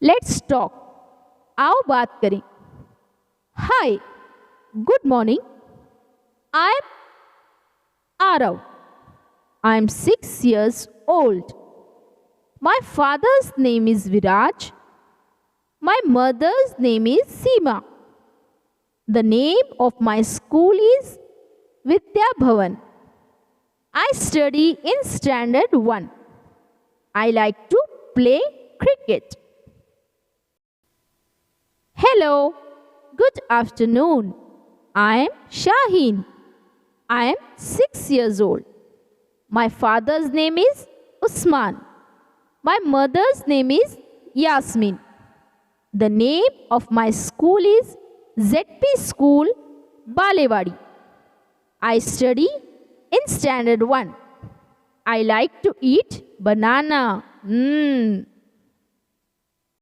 Let's talk. आओ बात करें. Hi, good morning. I am Aarav. I am 6 years old. My father's name is Viraj. My mother's name is Seema. The name of my school is Vidya Bhavan. I study in Standard 1. I like to play cricket. Hello, good afternoon. I am Shaheen. I am 6 years old. My father's name is Usman. My mother's name is Yasmin. The name of my school is ZP School, Balewadi. I study in Standard 1. I like to eat banana.